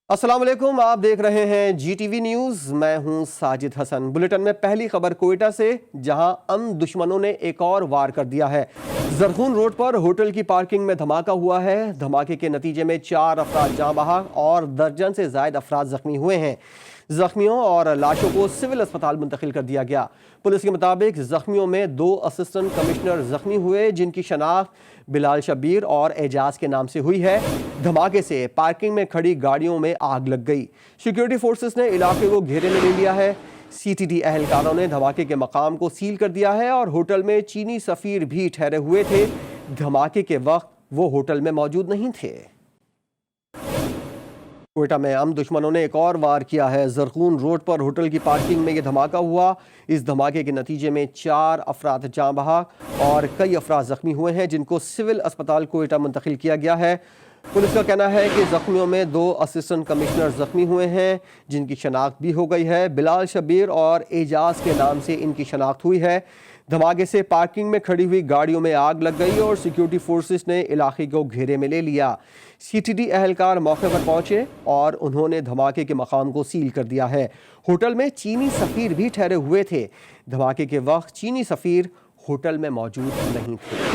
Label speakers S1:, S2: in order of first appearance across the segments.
S1: अस्सलाम वालेकुम, आप देख रहे हैं GTV न्यूज़। मैं हूं साजिद हसन। बुलेटिन में पहली खबर कोयटा से, जहां दुश्मनों ने एक और वार कर दिया है। जरखून रोड पर होटल की पार्किंग में धमाका हुआ है। धमाके के नतीजे में 4 अफराद जाँ बहक और दर्जन से ज़ायद अफराद जख्मी हुए हैं। जख्मियों और लाशों को सिविल अस्पताल मुंतकिल कर दिया गया। पुलिस के मुताबिक जख्मियों में 2 असिस्टेंट कमिश्नर जख्मी हुए, जिनकी शनाख्त बिलाल शबीर और एजाज के नाम से हुई है। धमाके से पार्किंग में खड़ी गाड़ियों में आग लग गई। सिक्योरिटी फोर्सेस ने इलाके को घेरे में ले लिया है। CTD एहलकारों ने धमाके के मकाम को सील कर दिया है और होटल में चीनी सफीर भी ठहरे हुए थे। धमाके के वक्त वो होटल में मौजूद नहीं थे। कोयटा में दुश्मनों ने एक और वार किया है। जरखून रोड पर होटल की पार्किंग में यह धमाका हुआ। इस धमाके के नतीजे में 4 अफराद जाँ बहक और कई अफराद जख्मी हुए हैं, जिनको सिविल अस्पताल कोयटा मुंतकिल किया गया है। पुलिस का कहना है कि जख्मियों में 2 असिस्टेंट कमिश्नर जख्मी हुए हैं, जिनकी शनाख्त भी हो गई है। बिलाल शबीर और एजाज के नाम से इनकी शनाख्त हुई है। धमाके से पार्किंग में खड़ी हुई गाड़ियों में आग लग गई और सिक्योरिटी फोर्सेस ने इलाके को घेरे में ले लिया। CTD एहलकार मौके पर पहुंचे और उन्होंने धमाके के मकाम को सील कर दिया है। होटल में चीनी सफीर भी ठहरे हुए थे। धमाके के वक्त चीनी सफीर होटल में मौजूद नहीं थे।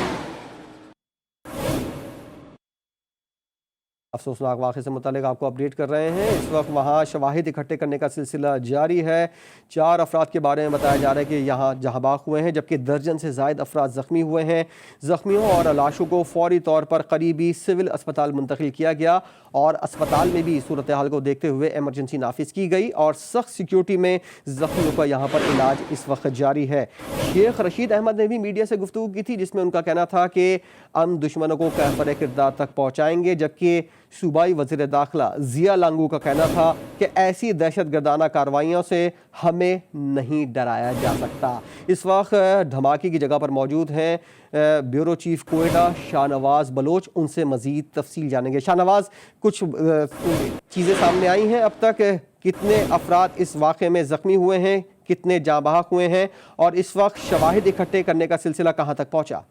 S1: अफसोसनाक वाक़े से मुतालिक आपको अपडेट कर रहे हैं। इस वक्त वहाँ शवाहिद इकट्ठे करने का सिलसिला जारी है। 4 अफराद के बारे में बताया जा रहा है कि यहाँ जहाँ बाग हुए हैं, जबकि दर्जन से ज़ायद अफराद ज़ख्मी हुए हैं। ज़ख्मियों और लाशों को फौरी तौर पर करीबी सिविल अस्पताल मुंतकिल किया गया और अस्पताल में भी सूरत हाल को देखते हुए एमरजेंसी नाफिज की गई और सख्त सिक्योरिटी में ज़ख्मियों का यहाँ पर इलाज इस वक्त जारी है। शेख रशीद अहमद ने भी मीडिया से गुफ्तगू की थी, जिसमें उनका कहना था कि हम दुश्मनों को कहफर किरदार तक पहुँचाएंगे, जबकि सूबाई वज़ीर दाखिला ज़िया लांगू का कहना था कि ऐसी दहशत गर्दाना कार्रवाइयों से हमें नहीं डराया जा सकता। इस वक्त धमाके की जगह पर मौजूद हैं ब्यूरो चीफ कोयटा शाहनवाज बलोच। उनसे मज़ीद तफसील जानेंगे। शाहनवाज, कुछ चीज़ें सामने आई हैं अब तक? कितने अफराद इस वाक़े में ज़ख्मी हुए हैं, कितने जाँ बहक हुए हैं और इस वक्त शवाहिद इकट्ठे करने का सिलसिला कहाँ तक पहुँचा?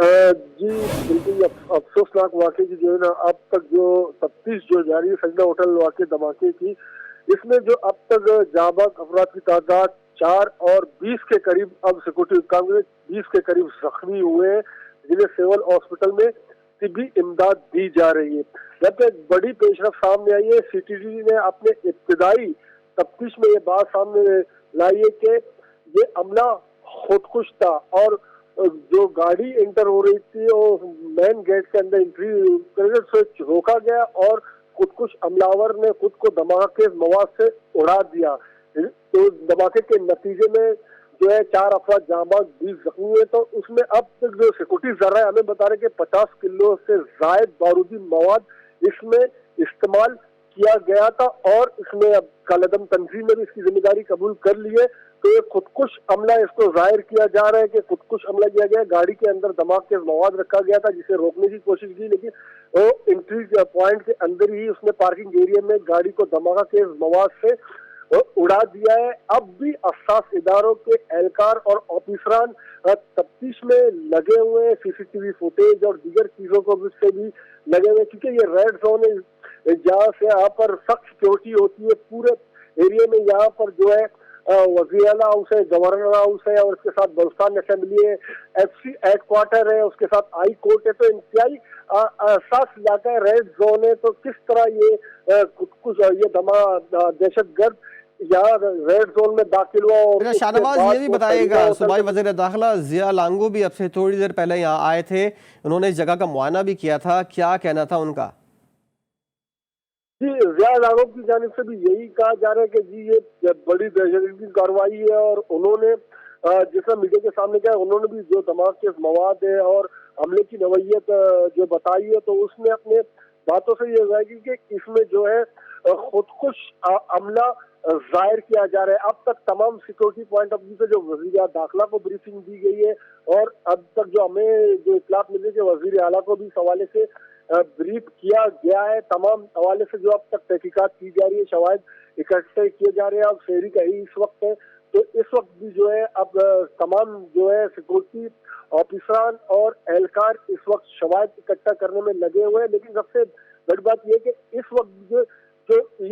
S2: जी बिल्कुल, अफसोसनाक वाक़े की जो है ना, अब तक जो तफ्तीश जो जारी है सजदा होटल वाक़े धमाके की, इसमें जो अब तक जाँ बहक अफराद की तादाद 4 और 20 के करीब, अब सिक्योरिटी काम में 20 के करीब जख्मी हुए हैं, जिन्हें सिविल हॉस्पिटल में तिब्बी इमदाद दी जा रही है। जबकि एक बड़ी पेशरफ सामने आई है। CTD ने अपने इब्तिदाई तफ्तीश में ये बात सामने लाई है कि ये अमला खुदकुश था और जो गाड़ी इंटर हो रही थी और मेन गेट के अंदर एंट्री से रोका गया और खुदकुश हमलावर ने खुद को धमाके मवाद से उड़ा दिया। तो धमाके के नतीजे में जो है 4 अफराद जाँ बहक, 20 जख्मी हुए। तो उसमें अब तक जो सिक्योरिटी जरा हमें बता रहे कि 50 किलो से जायद बारूदी मवाद इसमें इस्तेमाल किया गया था और इसमें अब कालेदम तंजीम ने भी इसकी जिम्मेदारी कबूल कर ली है। तो ये खुदकुश हमला इसको जाहिर किया जा रहा है कि खुदकुश हमला किया गया। गाड़ी के अंदर धमाक के मवाद रखा गया था, जिसे रोकने की कोशिश की, लेकिन वो एंट्री पॉइंट के अंदर ही उसने पार्किंग एरिया में गाड़ी को धमाका के मवाद से उड़ा दिया है। अब भी हसास इदारों के एहलकार और ऑफिसरान तफ्तीश में लगे हुए हैं। CCTV फुटेज और दीगर चीजों को से भी लगे हुए, क्योंकि ये रेड जोन है जहाँ से यहाँ पर सख्त सिक्योरिटी होती है पूरे एरिया में। यहाँ पर जो है वज़ीर आला हाउस है, गवर्नर हाउस है और उसके साथ बलूचिस्तान असेंबली है, FC हेडक्वार्टर है, उसके साथ हाई कोर्ट है। तो इंतहाई साफ इलाका है, रेड जोन है। तो किस तरह ये कुछ ये दहशतगर्द यहाँ रेड जोन में दाखिल हुआ। और
S1: शाहनवाज, ये भी बताइएगा, सूबाई वज़ीर दाखिला ज़िया लांगू भी अब से थोड़ी देर पहले यहाँ आए थे, उन्होंने इस जगह का मुआयना भी किया था, क्या कहना था उनका?
S2: जी, ज़िया लांगू की जानिब से भी यही कहा जा रहा है कि जी ये बड़ी दहशतगर्दी की कार्रवाई है और उन्होंने जिस मीडिया के सामने क्या, उन्होंने भी जो धमाक के मवाद है और हमले की नवैयत जो बताई है, तो उसने अपने बातों से ये बताया कि इसमें जो है खुदकुश हमला जाहिर किया जा रहा है। अब तक तमाम सिक्योरिटी पॉइंट ऑफ व्यू से जो वज़ीर दाखिला को ब्रीफिंग दी गई है और अब तक जो हमें जो इत्तलात मिली है, वज़ीर आला को भी इस हवाले से ब्रीफ किया गया है। तमाम हवाले से जो अब तक तहकीकात की जा रही है, शवाहिद इकट्ठे किए जा रहे हैं। अब शहरी का ही इस वक्त है, तो इस वक्त भी जो है अब तमाम जो है सिक्योरिटी ऑफिसरान और एहलकार इस वक्त शवाहिद इकट्ठा करने में लगे हुए हैं। लेकिन सबसे बड़ी बात यह है कि इस वक्त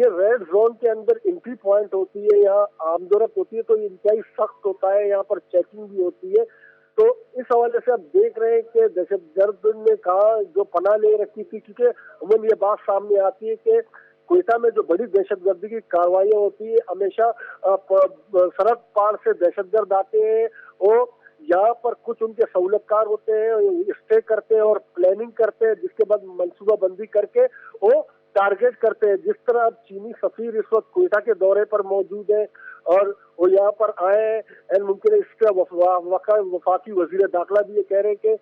S2: یہ ریڈ زون کے اندر انٹری پوائنٹ ہوتی ہے، یہاں آمدورفت ہوتی ہے، تو یہ انتہائی سخت ہوتا ہے، یہاں پر چیکنگ بھی ہوتی ہے. تو اس حوالے سے آپ دیکھ رہے ہیں کہ دہشت گرد نے کہا جو پناہ لے رکھی تھی، کیونکہ عموماً یہ بات سامنے آتی ہے کہ کوئٹہ میں جو بڑی دہشت گردی کی کارروائیاں ہوتی ہیں ہمیشہ سرحد پار سے دہشت گرد آتے ہیں، اور یہاں پر کچھ ان کے سہولت کار ہوتے ہیں، اسٹے کرتے ہیں اور پلاننگ کرتے ہیں، جس کے بعد منصوبہ بندی کر کے وہ ٹارگیٹ کرتے ہیں. جس طرح اب چینی سفیر اس وقت کوئٹہ کے دورے پر موجود ہے اور وہ یہاں پر آئے ہیں، ممکن ہے اس کا وفاقی وزیر داخلہ بھی یہ کہہ رہے ہیں کہ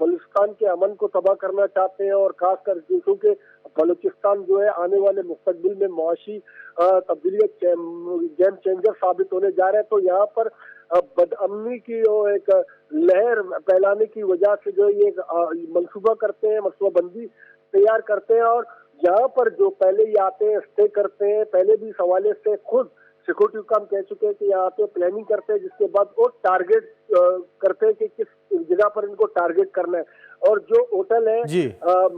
S2: بلوچستان کے امن کو تباہ کرنا چاہتے ہیں، اور خاص کر کیونکہ بلوچستان جو ہے آنے والے مستقبل میں معاشی تبدیلی گیم چینجر ثابت ہونے جا رہے ہیں. تو یہاں پر بد امنی کی ایک لہر پھیلانے کی وجہ سے جو یہ منصوبہ کرتے ہیں، منصوبہ بندی تیار کرتے ہیں، اور یہاں پر جو پہلے یہ آتے ہیں اسٹے کرتے ہیں. پہلے بھی اس حوالے سے خود سیکورٹی حکام کہہ چکے ہیں کہ یہاں پہ پلاننگ کرتے ہیں، جس کے بعد وہ ٹارگیٹ کرتے ہیں کہ کس جگہ پر ان کو ٹارگیٹ کرنا ہے. اور جو ہوٹل ہے
S1: جی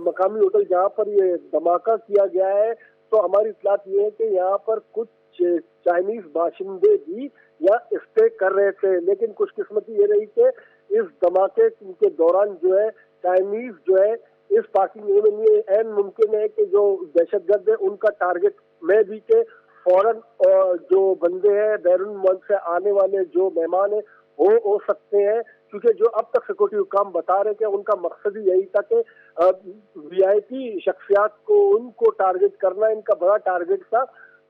S2: مقامی ہوٹل جہاں پر یہ دھماکہ کیا گیا ہے، تو ہماری اطلاعات یہ ہے کہ یہاں پر کچھ چائنیز باشندے بھی یہاں اسٹے کر رہے تھے، لیکن خوش قسمتی یہ رہی کہ اس دھماکے کے دوران جو ہے چائنیز جو ہے اس پارکنگ ایریا میں این ممکن ہے کہ جو دہشت گرد ہے ان کا ٹارگیٹ میں بھی کہ فوراً جو بندے ہیں بیرون ملک سے آنے والے جو مہمان ہیں وہ ہو سکتے ہیں، کیونکہ جو اب تک سیکورٹی حکام بتا رہے کہ ان کا مقصد ہی یہی تھا کہ وی آئی پی شخصیات کو ان کو ٹارگیٹ کرنا ان کا بڑا ٹارگیٹ تھا.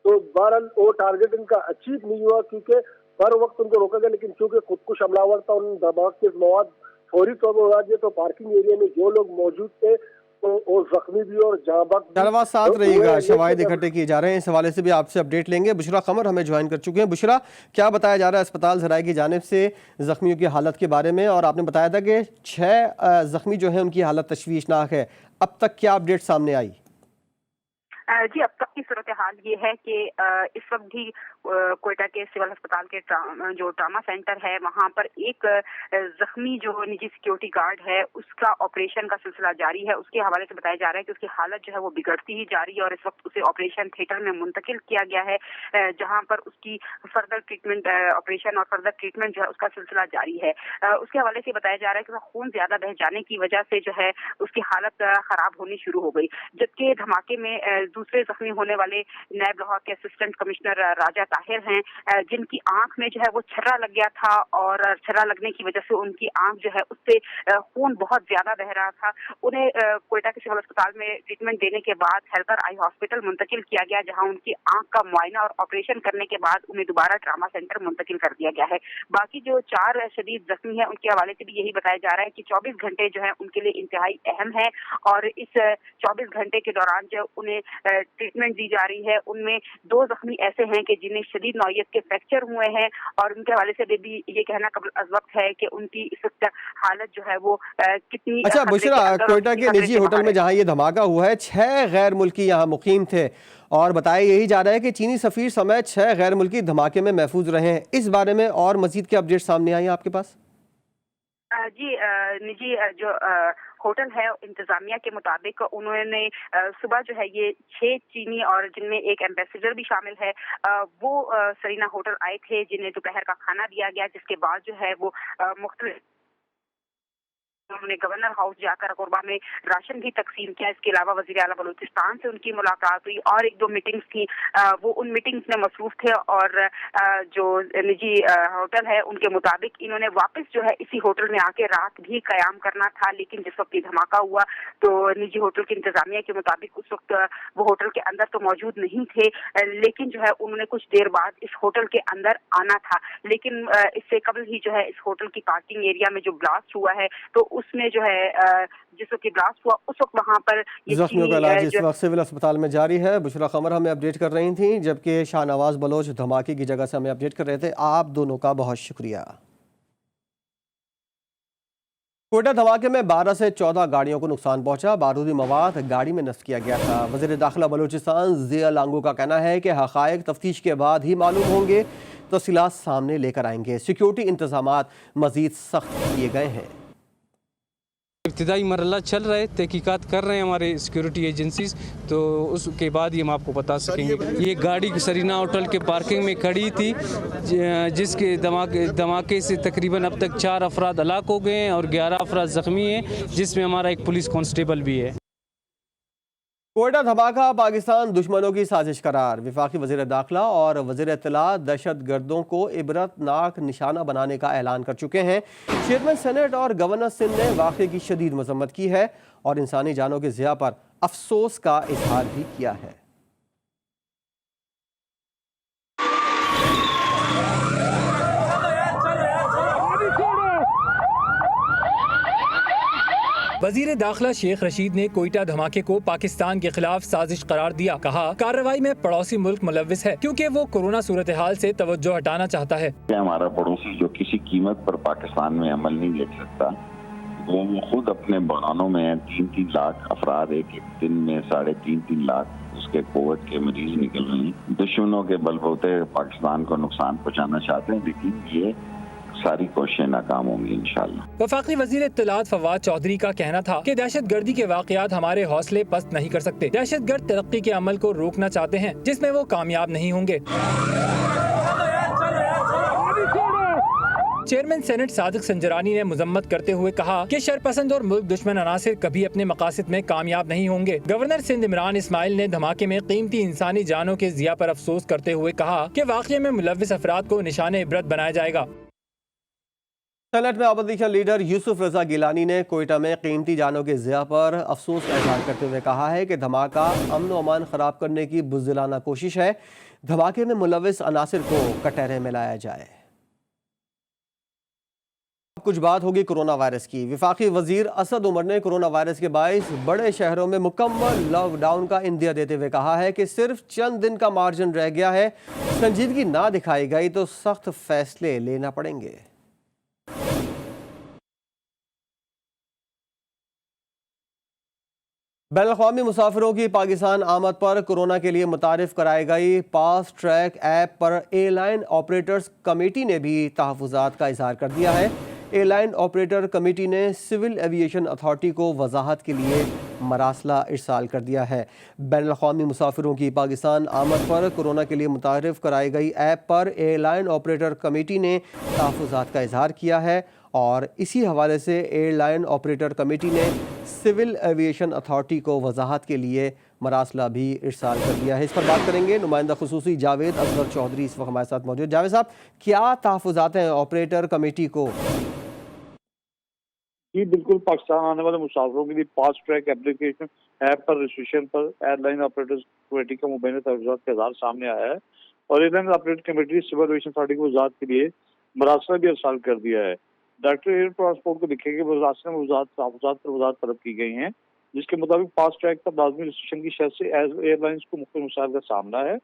S2: تو بہرحال وہ ٹارگیٹ ان کا اچیو نہیں ہوا، کیونکہ ہر وقت ان کو روکا گیا، لیکن چونکہ خودکش حملہ آور تھا ان دھماکے کے مواد فوری طور پر اڑا دیا. تو پارکنگ ایریا میں جو لوگ موجود تھے تو وہ زخمی بھی اور جاں بحق بھی
S1: شہنواز ساتھ رہیے
S2: ہوئے.
S1: گا، شواہد اکٹھے کیے جا رہے ہیں، اس حوالے سے بھی آپ سے اپڈیٹ لیں گے. بشرا قمر ہمیں جوائن کر چکے ہیں. بشرا، کیا بتایا جا رہا ہے اسپتال ذرائع کی جانب سے زخمیوں کی حالت کے بارے میں؟ اور آپ نے بتایا تھا کہ 6 زخمی جو ہیں ان کی حالت تشویشناک ہے، اب تک کیا اپڈیٹ سامنے آئی؟
S3: جی، اب تک کی صورتحال یہ ہے کہ اس وقت بھی کوئٹہ کے سول ہسپتال کے جو ٹراما سینٹر ہے وہاں پر ایک زخمی جو نجی سیکیورٹی گارڈ ہے اس کا آپریشن کا سلسلہ جاری ہے. اس کے حوالے سے بتایا جا رہا ہے کہ اس کی حالت جو ہے وہ بگڑتی ہی جا رہی ہے، اور اس وقت اسے آپریشن تھیٹر میں منتقل کیا گیا ہے، جہاں پر اس کی فردر ٹریٹمنٹ آپریشن اور فردر ٹریٹمنٹ جو ہے اس کا سلسلہ جاری ہے. اس کے حوالے سے بتایا جا رہا ہے کہ خون زیادہ بہہ جانے کی وجہ سے جو ہے اس کی حالت خراب ہونی شروع ہو گئی. جبکہ دھماکے میں دوسرے زخمی ہونے والے نیب لاہور کے اسسٹنٹ کمشنر راجہ طاہر ہیں، جن کی آنکھ میں جو ہے وہ چھرا لگ گیا تھا، اور چھرا لگنے کی وجہ سے ان کی آنکھ جو ہے اس سے خون بہت زیادہ بہ رہا تھا. انہیں کوئٹہ کے سول اسپتال میں ٹریٹمنٹ دینے کے بعد ہیلکر آئی ہاسپٹل منتقل کیا گیا، جہاں ان کی آنکھ کا معائنہ اور آپریشن کرنے کے بعد انہیں دوبارہ ٹراما سینٹر منتقل کر دیا گیا ہے. باقی جو 4 شدید زخمی ہیں ان کے حوالے سے بھی یہی بتایا جا رہا ہے کہ 24 گھنٹے جو ہے ان کے لیے انتہائی اہم ہے، اور اس 24 گھنٹے کے دوران جو انہیں ٹریٹمنٹ دی جا رہی ہے ان میں 2 زخمی ایسے ہیں کہ جنہیں شدید نوعیت کے فریکچر ہوئے ہیں، اور ان کے حوالے سے بھی یہ کہنا قبل از وقت ہے کہ ان کی اس وقت حالت جو ہے وہ کتنی
S1: اچھا بشرا، کوئٹہ کے نجی ہوٹل میں جہاں یہ دھماکہ ہوا ہے 6 غیر ملکی یہاں مقیم تھے، اور بتایا یہی جا رہا ہے کہ چینی سفیر سمیت 6 غیر ملکی دھماکے میں محفوظ رہے ہیں. اس بارے میں اور مزید کیا اپڈیٹ سامنے آئی ہیں آپ کے پاس؟
S3: جی، نجی جو ہوٹل ہے انتظامیہ کے مطابق انہوں نے صبح جو ہے یہ 6 چینی اور جن میں ایک ایمبیسیڈر بھی شامل ہے وہ سرینا ہوٹل آئے تھے، جنہیں دوپہر کا کھانا دیا گیا، جس کے بعد جو ہے وہ مختلف انہوں نے گورنر ہاؤس جا کر قربہ میں راشن بھی تقسیم کیا. اس کے علاوہ وزیر اعلیٰ بلوچستان سے ان کی ملاقات ہوئی، اور 1-2 میٹنگز تھیں، وہ ان میٹنگز میں مصروف تھے. اور جو نجی ہوٹل ہے ان کے مطابق انہوں نے واپس جو ہے اسی ہوٹل میں آ کے رات بھی قیام کرنا تھا، لیکن جس وقت یہ دھماکہ ہوا تو نجی ہوٹل کی انتظامیہ کے مطابق اس وقت وہ ہوٹل کے اندر تو موجود نہیں تھے، لیکن جو ہے انہوں نے کچھ دیر بعد اس ہوٹل کے اندر آنا تھا. لیکن اس سے قبل ہی جو ہے اس ہوٹل کی پارکنگ ایریا میں جو بلاسٹ ہوا ہے تو اس میں جو ہے جس وقت بلاسٹ ہوا اس وقت وہاں پر
S1: زخمیوں کا علاج اس وقت سول اسپتال میں جاری ہے. بشرا قمر ہمیں اپڈیٹ کر رہی تھیں، جبکہ شاہنواز بلوچ دھماکے کی جگہ سے ہمیں اپڈیٹ کر رہے تھے. آپ دونوں کا بہت شکریہ. کوئٹہ دھماکے میں 12 سے 14 گاڑیوں کو نقصان پہنچا، بارودی مواد گاڑی میں نصب کیا گیا تھا. وزیر داخلہ بلوچستان ضیاء لانگو کا کہنا ہے کہ حقائق تفتیش کے بعد ہی معلوم ہوں گے، تفصیلات سامنے لے کر آئیں گے. سیکیورٹی انتظامات مزید سخت کیے گئے ہیں.
S4: इब्तिदाई मरहला चल रहा है, तहकीकात कर रहे हैं हमारे सिक्योरिटी एजेंसीज, तो उसके बाद ही हम आपको बता सकेंगे। ये गाड़ी सरीना होटल के पार्किंग में खड़ी थी, जिसके धमाके से तकरीबन अब तक 4 अफराद हलाक हो गए हैं और 11 अफराद ज़ख्मी हैं, जिसमें हमारा एक पुलिस कांस्टेबल भी है।
S1: कोयटा धमाका पाकिस्तान दुश्मनों की साजिश करार। वफाकी वज़ीर दाखिला और वज़ीर इत्तलात दहशत गर्दों को इबरतनाक निशाना बनाने का ऐलान कर चुके हैं। चेयरमैन सेनेट और गवर्नर सिंध ने वाक़े की शदीद मज़म्मत की है और इंसानी जानों के ज़िया पर अफसोस का इजहार भी किया है।
S5: वजीर दाखिला शेख रशीद ने कोयटा धमाके को पाकिस्तान के खिलाफ साजिश करार दिया। कहा, कार्रवाई में पड़ोसी मुल्क मुलव्विस है क्योंकि वो कोरोना सूरत हाल से तवज्जो हटाना चाहता है।
S6: हमारा पड़ोसी जो किसी कीमत पर पाकिस्तान में अमल नहीं ले सकता, वो खुद अपने बगानों में 3-3 लाख अफराद एक दिन में 3.5 लाख उसके कोविड के मरीज निकल रहे हैं। दुश्मनों के बलबूते पाकिस्तान को नुकसान पहुँचाना चाहते हैं, लेकिन ये सारी कोशिशें नाकाम होंगी इंशाल्लाह।
S5: वफाकी वजीर इत्तलात फवाद चौधरी का कहना था कि दहशत गर्दी के वाकयात हमारे हौसले पस्त नहीं कर सकते। दहशत गर्द तरक्की के अमल को रोकना चाहते हैं, जिसमें वो कामयाब नहीं होंगे। चेयरमैन सेनेट सादिक संजरानी ने मजम्मत करते हुए कहा कि शरपसंद और मुल्क दुश्मन अनासिर कभी अपने मकासद में कामयाब नहीं होंगे। गवर्नर सिंध इमरान इस्माइल ने धमाके में कीमती इंसानी जानों के ज़िया पर अफसोस करते हुए कहा कि वाक़ये में मुलव्विस अफराद को निशाने इबरत बनाया जाएगा।
S1: सेनेट में अपोजिशन लीडर यूसुफ रजा गिलानी ने कोयटा में कीमती जानों के ज़िया पर अफसोस का इज़हार करते हुए कहा है कि धमाका अमन व अमान ख़राब करने की बुज़दिलाना कोशिश है। धमाके में मुलव्विस अनासिर को कटहरे में लाया जाए। अब कुछ बात होगी कोरोना वायरस की। वफाकी वजीर असद उमर ने कोरोना वायरस के बाइस बड़े शहरों में मुकम्मल लॉकडाउन का इंदिया देते हुए कहा है कि सिर्फ चंद दिन का मार्जिन रह गया है। संजीदगी ना दिखाई गई तो सख्त फैसले लेना पड़ेंगे। बैनुल-अक़वामी मुसाफिरों की पाकिस्तान आमद पर कोरोना के लिए मुतारिफ कराई गई फास्ट ट्रैक ऐप पर एयरलाइन ऑपरेटर्स कमेटी ने भी तहफ़्फ़ुज़ात का इज़हार कर दिया है। एयरलाइन ऑपरेटर कमेटी ने सिविल एविएशन अथॉरिटी को वजाहत के लिए मरासला इरसाल कर दिया है। बैनुल-अक़वामी मुसाफिरों की पाकिस्तान आमद पर कोरोना के लिए मुतारिफ कराई गई ऐप पर एयरलाइन ऑपरेटर कमेटी ने तहफ़्फ़ुज़ात का इज़हार किया है और इसी हवाले से एयरलाइन ऑपरेटर कमेटी ने सिविल एविएशन अथॉरिटी को वजाहत के लिए मरासला भी इरसाल कर दिया है। इस पर बात करेंगे नुमाइंदा खुसूसी जावेद असगर चौधरी इस वक्त हमारे साथ मौजूद। जावेद साहब, क्या तहफ़्फ़ुज़ात हैं ऑपरेटर कमेटी को?
S2: जी बिल्कुल, पाकिस्तान आने वाले मुसाफिरों के लिए फास्ट ट्रैक एप्लीकेशन ऐप पर रजिस्ट्रेशन पर एयरलाइन ऑपरेटर्स कमेटी का मुबैना तहफ़्फ़ुज़ात का इज़हार सामने आया है और airline operator committee civil aviation authority को वजाहत के लिए मरासला भी इरसाल कर दिया है। डायरेक्टर एयर ट्रांसपोर्ट को लिखे गए मरासले में वजाहत तलब की गई हैं, जिसके मुताबिक फास्ट ट्रैक पर लाजमी रजिस्ट्रेशन की शर्त से एयरलाइंस को मुख्तलिफ मसाइल का सामना है।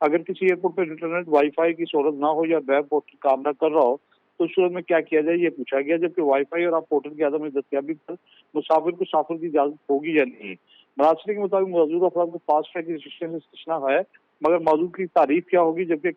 S2: अगर किसी एयरपोर्ट पर इंटरनेट वाईफाई की सहूलत ना हो या वेब पोर्टल काम न कर रहा हो तो उस सूरत में क्या किया जाए, ये पूछा गया। जबकि वाईफाई और आप पोर्टल की आदम दस्तयाबी पर मुसाफिर को सफर की इजाजत होगी या नहीं। मरासले के मुताबिक मौजूदा अफराद को फास्ट ट्रैक रजिस्ट्रेशन से इस्तिस्ना है, मगर मौजूद की तारीफ क्या होगी, जबकि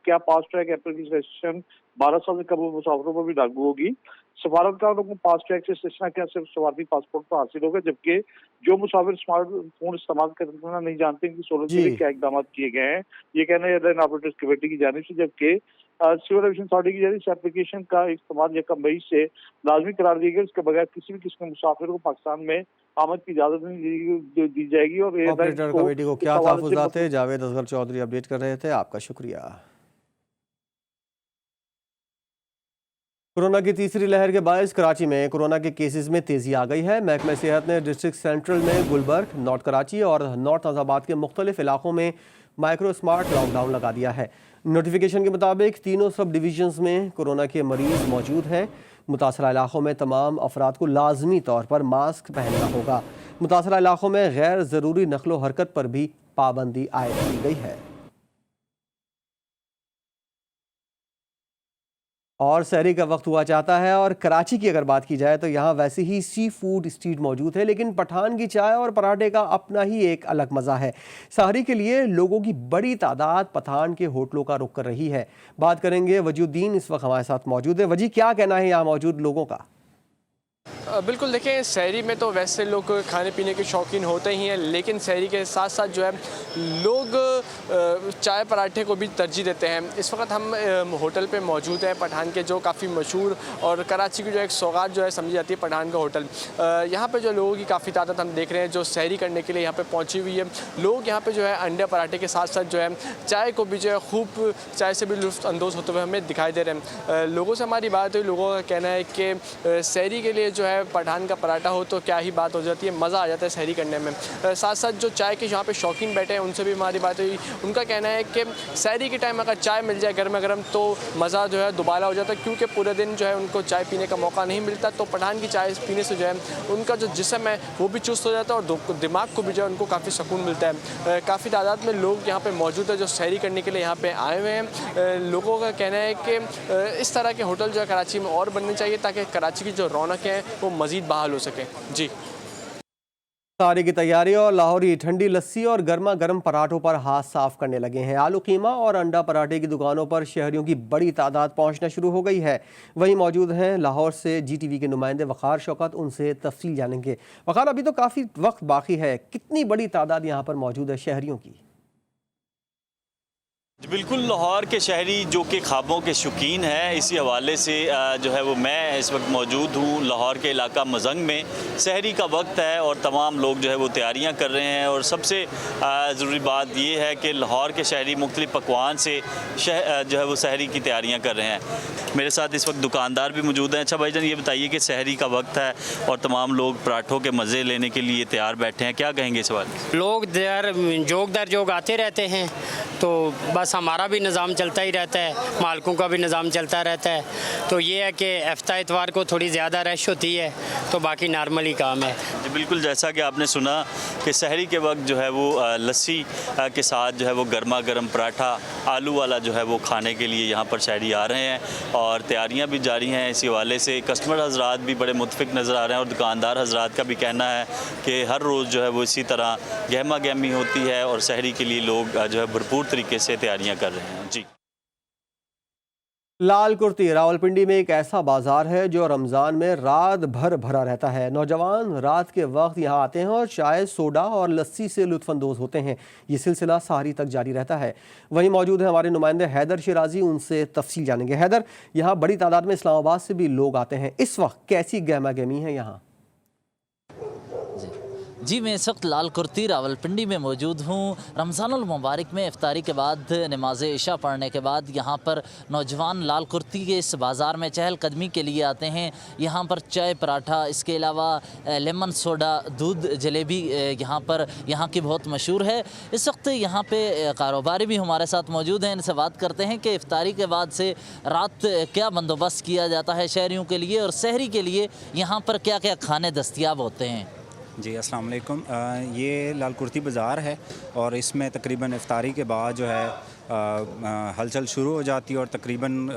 S2: क्या फास्ट ट्रैक एप्लीकेशन रजिस्ट्रेशन 12 साल से कम मुसाफिरों पर भी लागू होगी। सफारतकारों को फास्ट ट्रैक से इस्तिस्ना क्या सिर्फ सफारती पासपोर्ट पर हासिल होगा, जबकि जो मुसाफिर स्मार्टफोन इस्तेमाल करना नहीं जानते इनकी सहूलत के लिए क्या इकदाम किए गए हैं, ये कहना है एयरलाइन ऑपरेटर्स कमेटी की जानिब से। जबकि सिविल एविएशन अथॉरिटी की जानिब से एप्लीकेशन का इस्तेमाल 1 मई से लाजमी करार दिया गया। इसके बगैर किसी भी किस्म के मुसाफिर को पाकिस्तान में आमद की इजाजत नहीं दी जाएगी। और
S1: ऑपरेटर कमेटी को क्या तहफ़्फ़ुज़ात है? जावेद असगर चौधरी अपडेट कर रहे थे, आपका शुक्रिया। कोरोना की तीसरी लहर के बायस कराची में कोरोना के केसेस में तेज़ी आ गई है। महकमा सेहत ने डिस्ट्रिक्ट सेंट्रल में गुलबर्ग, नॉर्थ कराची और नॉर्थ नाज़ाबाद के मुख्तलिफ इलाकों में माइक्रो स्मार्ट लॉकडाउन लगा दिया है। नोटिफिकेशन के मुताबिक तीनों सब डिवीजन्स में कोरोना के मरीज मौजूद हैं। मुतासरा इलाकों में तमाम अफराद को लाजमी तौर पर मास्क पहनना होगा। मुतासरा इलाकों में गैर ज़रूरी नकलो हरकत पर भी पाबंदी आयद की गई है। और सहरी का वक्त हुआ चाहता है और कराची की अगर बात की जाए तो यहाँ वैसे ही सी फूड स्ट्रीट मौजूद है, लेकिन पठान की चाय और पराठे का अपना ही एक अलग मज़ा है। सहरी के लिए लोगों की बड़ी तादाद पठान के होटलों का रुख कर रही है। बात करेंगे वजूद्दीन, इस वक्त हमारे साथ मौजूद है। वजी, क्या कहना है यहाँ मौजूद लोगों का?
S7: بالکل دیکھیں سحری میں تو ویسے لوگ کھانے پینے کے شوقین ہوتے ہی ہیں، لیکن سحری کے ساتھ ساتھ جو ہے لوگ چائے پراٹھے کو بھی ترجیح دیتے ہیں۔ اس وقت ہم ہوٹل پہ موجود ہیں پٹھان کے، جو کافی مشہور اور کراچی کی جو ایک سوغات جو ہے سمجھی جاتی ہے پٹھان کا ہوٹل۔ یہاں پہ جو لوگوں کی کافی تعداد ہم دیکھ رہے ہیں جو سحری کرنے کے لیے یہاں پہ پہنچی ہوئی ہے۔ لوگ یہاں پہ جو ہے انڈے پراٹھے کے ساتھ ساتھ جو ہے چائے کو بھی جو ہے خوب چائے سے بھی لطف اندوز ہوتے ہوئے ہمیں دکھائی دے رہے ہیں۔ لوگوں سے ہماری بات ہوئی، لوگوں کا کہنا ہے کہ سحری کے لیے جو ہے پٹھان کا پراٹھا ہو تو کیا ہی بات ہو جاتی ہے، مزہ آ جاتا ہے سحری کرنے میں۔ ساتھ ساتھ جو چائے کے یہاں پہ شوقین بیٹھے ہیں ان سے بھی ہماری بات ہوئی، ان کا کہنا ہے کہ سحری کے ٹائم اگر چائے مل جائے گرما گرم تو مزہ جو ہے دوبارہ ہو جاتا ہے، کیونکہ پورے دن جو ہے ان کو چائے پینے کا موقع نہیں ملتا، تو پٹھان کی چائے پینے سے جو ہے ان کا جو جسم ہے وہ بھی چست ہو جاتا ہے اور دماغ کو بھی جو ہے ان کو کافی سکون ملتا ہے۔ کافی تعداد میں لوگ یہاں پہ موجود ہے جو سحری کرنے کے لیے یہاں پہ آئے ہوئے ہیں۔ لوگوں کا کہنا ہے کہ اس طرح کے ہوٹل جو ہے کراچی میں اور بننے چاہیے تاکہ کراچی کی جو رونق ہے وہ مزید بحال ہو سکے۔ جی
S1: ساری کی تیاری اور لاہوری ٹھنڈی لسی اور گرما گرم پراٹھوں پر ہاتھ صاف کرنے لگے ہیں۔ آلو قیمہ اور انڈا پراٹھے کی دکانوں پر شہریوں کی بڑی تعداد پہنچنا شروع ہو گئی ہے۔ وہیں موجود ہیں لاہور سے جی ٹی وی کے نمائندے وقار شوکت، ان سے تفصیل جانیں گے۔ وقار، ابھی تو کافی وقت باقی ہے، کتنی بڑی تعداد یہاں پر موجود ہے شہریوں کی؟
S8: بالکل، لاہور کے شہری جو کہ خوابوں کے شوقین ہیں، اسی حوالے سے جو ہے وہ میں اس وقت موجود ہوں لاہور کے علاقہ مزنگ میں۔ سحری کا وقت ہے اور تمام لوگ جو ہے وہ تیاریاں کر رہے ہیں، اور سب سے ضروری بات یہ ہے کہ لاہور کے شہری مختلف پکوان سے جو ہے وہ سحری کی تیاریاں کر رہے ہیں۔ میرے ساتھ اس وقت دکاندار بھی موجود ہیں۔ اچھا بھائی جان، یہ بتائیے کہ سحری کا وقت ہے اور تمام لوگ پراٹھوں کے مزے لینے کے لیے تیار بیٹھے ہیں، کیا کہیں گے اس بات؟
S9: لوگ جوگ در جوگ آتے رہتے ہیں، تو بس ہمارا بھی نظام چلتا ہی رہتا ہے، مالکوں کا بھی نظام چلتا رہتا ہے۔ تو یہ ہے کہ ہفتہ اتوار کو تھوڑی زیادہ رش ہوتی ہے، تو باقی نارمل ہی کام ہے۔
S8: جی بالکل، جیسا کہ آپ نے سنا کہ سحری کے وقت جو ہے وہ لسی کے ساتھ جو ہے وہ گرما گرم پراٹھا آلو والا جو ہے وہ کھانے کے لیے یہاں پر شہری آ رہے ہیں، اور تیاریاں بھی جاری ہیں۔ اسی حوالے سے کسٹمر حضرات بھی بڑے متفق نظر آ رہے ہیں، اور دکاندار حضرات کا بھی کہنا ہے کہ ہر روز جو ہے وہ اسی طرح گہما گہمی ہوتی ہے اور سحری کے لیے لوگ جو ہے بھرپور طریقے سے تیاریاں کر رہے ہیں۔ جی
S1: لال کرتی راولپنڈی میں ایک ایسا بازار ہے جو رمضان میں رات بھر بھرا رہتا ہے۔ نوجوان رات کے وقت یہاں آتے ہیں اور چائے، سوڈا اور لسی سے لطف اندوز ہوتے ہیں۔ یہ سلسلہ سحری تک جاری رہتا ہے۔ وہیں موجود ہیں ہمارے نمائندے حیدر شیرازی، ان سے تفصیل جانیں گے۔ حیدر، یہاں بڑی تعداد میں اسلام آباد سے بھی لوگ آتے ہیں، اس وقت کیسی گہما گہمی ہے یہاں؟
S10: جی میں اس وقت لال کرتی راولپنڈی میں موجود ہوں۔ رمضان المبارک میں افطاری کے بعد نماز عشاء پڑھنے کے بعد یہاں پر نوجوان لال کرتی کے اس بازار میں چہل قدمی کے لیے آتے ہیں۔ یہاں پر چائے پراٹھا، اس کے علاوہ لیمن سوڈا، دودھ جلیبی یہاں کی بہت مشہور ہے۔ اس وقت یہاں پہ کاروباری بھی ہمارے ساتھ موجود ہیں، ان سے بات کرتے ہیں کہ افطاری کے بعد سے رات کیا بندوبست کیا جاتا ہے شہریوں کے لیے، اور سحری کے لیے یہاں پر کیا کیا کھانے دستیاب ہوتے ہیں۔
S11: جی السلام علیکم، یہ لال کرتی بازار ہے اور اس میں تقریباً افطاری کے بعد جو ہے ہلچل شروع ہو جاتی ہے، اور تقریباً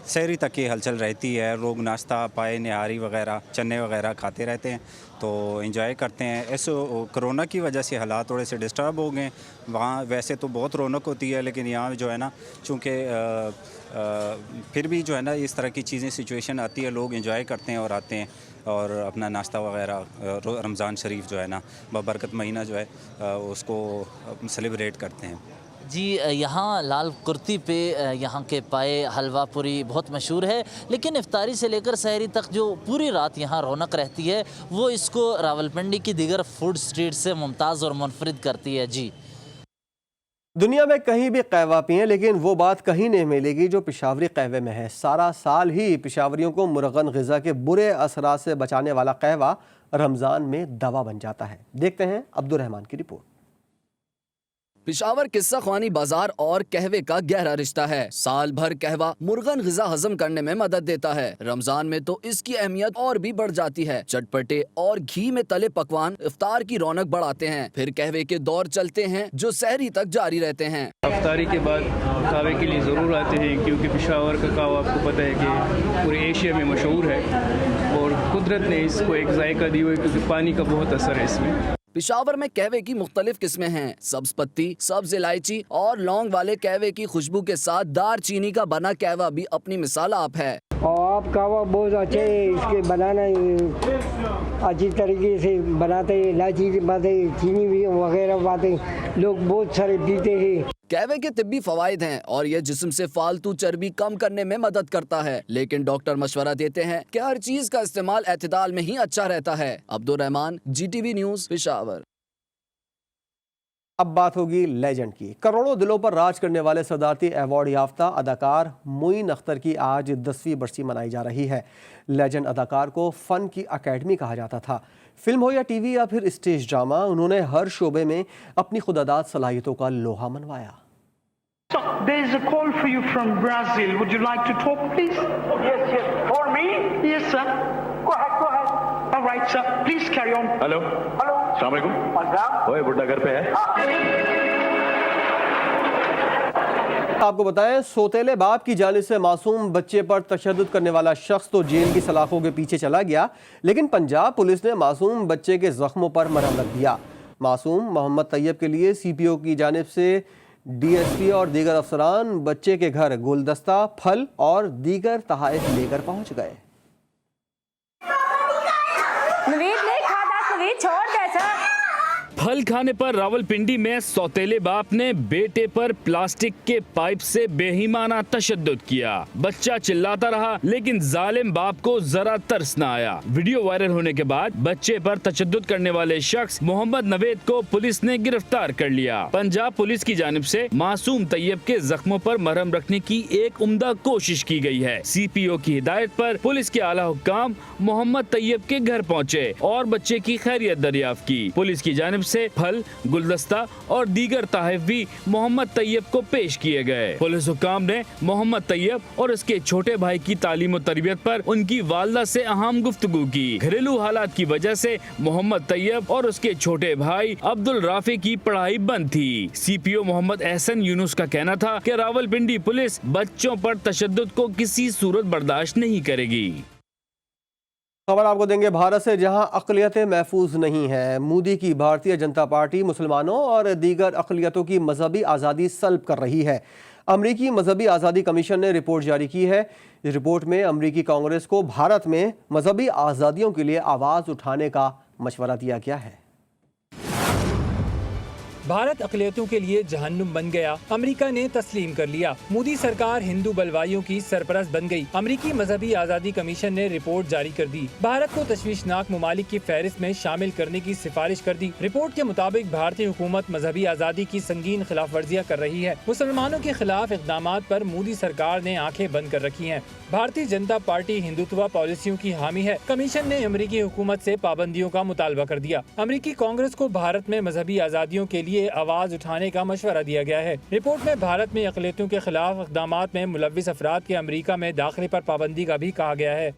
S11: سحری تک یہ ہلچل رہتی ہے۔ لوگ ناشتہ پائے، نہاری وغیرہ، چنے وغیرہ کھاتے رہتے ہیں، تو انجوائے کرتے ہیں۔ اس کرونا کی وجہ سے حالات تھوڑے سے ڈسٹرب ہو گئے۔ وہاں ویسے تو بہت رونق ہوتی ہے، لیکن یہاں جو ہے نا، چونکہ پھر بھی جو ہے نا اس طرح کی چیزیں سچویشن آتی ہے، لوگ انجوائے کرتے ہیں اور آتے ہیں اور اپنا ناشتہ وغیرہ رمضان شریف جو ہے نا ببرکت مہینہ جو ہے اس کو سیلیبریٹ کرتے ہیں۔
S10: جی یہاں لال کرتی پہ یہاں کے پائے، حلوہ پوری بہت مشہور ہے، لیکن افطاری سے لے کر سحری تک جو پوری رات یہاں رونق رہتی ہے وہ اس کو راولپنڈی کی دیگر فوڈ سٹریٹ سے ممتاز اور منفرد کرتی ہے۔ جی
S1: دنیا میں کہیں بھی قہوہ پئیں، لیکن وہ بات کہیں نہیں ملے گی جو پشاوری قہوے میں ہے۔ سارا سال ہی پشاوریوں کو مرغن غذا کے برے اثرات سے بچانے والا قہوہ رمضان میں دوا بن جاتا ہے۔ دیکھتے ہیں عبدالرحمان کی رپورٹ۔
S12: پشاور قصہ خوانی بازار اور قہوے کا گہرا رشتہ ہے۔ سال بھر قہوہ مرغن غذا ہضم کرنے میں مدد دیتا ہے۔ رمضان میں تو اس کی اہمیت اور بھی بڑھ جاتی ہے۔ چٹپٹے اور گھی میں تلے پکوان افطار کی رونق بڑھاتے ہیں، پھر قہوے کے دور چلتے ہیں جو سحری تک جاری رہتے ہیں۔
S4: افطاری کے بعد قہوے کے لیے ضرور آتے ہیں، کیونکہ پشاور کا قہوہ آپ کو پتہ ہے کہ پورے ایشیا میں مشہور ہے، اور قدرت نے اس کو ایک ذائقہ دی ہوئی، کیونکہ پانی کا بہت اثر ہے اس میں۔
S12: پشاور میں قہوے کی مختلف قسمیں ہیں۔ سبز پتی، سبز الائچی اور لونگ والے قہوے کی خوشبو کے ساتھ دار چینی کا بنا قہوہ بھی اپنی مثال آپ ہے۔
S13: اور कबाब बहुत अच्छे इसके बनाना अच्छी तरीके से बनाते हैं, इलायची की बातें, चीनी भी वगैरह बातें लोग बहुत सारे पीते हैं।
S12: कहवे के तिब्बी फवाइद हैं और ये जिस्म से फालतू चर्बी कम करने में मदद करता है, लेकिन डॉक्टर मशवरा देते हैं कि हर चीज का इस्तेमाल एतदाल में ही अच्छा रहता है। Abdul Rahman, GTV news, Peshawar.
S1: अब बात होगी लेजेंड की। करोड़ों दिलों पर राज करने वाले सदारती अवार्ड याफ्ता अदाकार मोइन अख्तर की आज 10वीं बरसी मनाई जा रही है। लेजेंड अदाकार को फन की अकेडमी कहा जाता था। फिल्म हो या टीवी या फिर स्टेज ड्रामा, उन्होंने हर शोबे में अपनी खुदादाद सलाहियतों का लोहा मनवाया।
S14: So, there is a call for you from Brazil. Would you like to talk, please? Yes. For me? Yes, sir. Go ahead. All right, sir. Please carry on.
S15: Hello. अस्सलाम वालेकुम। ओए बुड्ढा घर पे है?
S1: आपको बताएं, सोतेले बाप की जानिब से मासूम बच्चे पर तशद्दुद करने वाला शख्स तो जेल की सलाखों के पीछे चला गया, लेकिन पंजाब पुलिस ने मासूम बच्चे के जख्मों पर मरहम रख दिया। मासूम मोहम्मद तैयब के लिए CPO की जानिब से DSP और दीगर अफसरान बच्चे के घर गुलदस्ता, फल और दीगर तोहफे लेकर पहुंच गए।
S16: फल खाने पर रावलपिंडी में सौतेले बाप ने बेटे पर प्लास्टिक के पाइप से बेईमाना तशद्दुद किया। बच्चा चिल्लाता रहा, लेकिन जालिम बाप को जरा तरस न आया। वीडियो वायरल होने के बाद बच्चे पर तशद्दुद करने वाले शख्स मोहम्मद नवेद को पुलिस ने गिरफ्तार कर लिया। पंजाब पुलिस की जानिब से मासूम तैयब के जख्मों पर मरहम रखने की एक उम्दा कोशिश की गई है। CPO की हिदायत पर पुलिस के आला हुक्काम मोहम्मद तैयब के घर पहुँचे और बच्चे की खैरियत दरियाफ्त की। पुलिस की जानिब से फल, गुलदस्ता और दीगर तोहफे भी मोहम्मद तैयब को पेश किए गए। पुलिस हुक्काम ने मोहम्मद तैयब और उसके छोटे भाई की तालीम और तरबियत पर उनकी वालदा से अहम गुफ्तगू की। घरेलू हालात की वजह से मोहम्मद तैयब और उसके छोटे भाई अब्दुल राफी की पढ़ाई बंद थी। CPO मोहम्मद एहसन यूनुस का कहना था कि रावलपिंडी पुलिस बच्चों पर तशद्दुद को किसी सूरत बर्दाश्त नहीं करेगी।
S1: खबर आपको देंगे भारत से, जहां अक़लियतें महफूज नहीं हैं। मोदी की भारतीय जनता पार्टी मुसलमानों और दीगर अक़लियतों की मजहबी आज़ादी सल्ब कर रही है। अमरीकी मजहबी आज़ादी कमीशन ने रिपोर्ट जारी की है। इस रिपोर्ट में अमरीकी कांग्रेस को भारत में मजहबी आज़ादियों के लिए आवाज़ उठाने का मशवरा दिया गया है।
S5: भारत अक़लियतों के लिए जहन्नुम बन गया, अमेरिका ने तस्लीम कर लिया। मोदी सरकार हिंदू बलवाइयों की सरपरस्त बन गई। अमेरिकी मजहबी आज़ादी कमीशन ने रिपोर्ट जारी कर दी। भारत को तशवीशनाक ममालिक की फहरिस्त में शामिल करने की सिफारिश कर दी। रिपोर्ट के मुताबिक भारतीय हुकूमत मजहबी आज़ादी की संगीन खिलाफ वर्जियाँ कर रही है। मुसलमानों के खिलाफ इक़दामात पर मोदी सरकार ने आंखें बंद कर रखी हैं। भारतीय जनता पार्टी हिंदुत्व पॉलिसियों की हामी है। कमीशन ने अमेरिकी हुकूमत से पाबंदियों का मुतालबा कर दिया। अमेरिकी कांग्रेस को भारत में मजहबी आज़ादियों के लिए आवाज उठाने का मशवरा दिया गया है। रिपोर्ट में भारत में अक़लियतों के खिलाफ इक़दामात में मुलव्विस अफराद के अमेरिका में दाखिले पर पाबंदी का भी कहा गया है।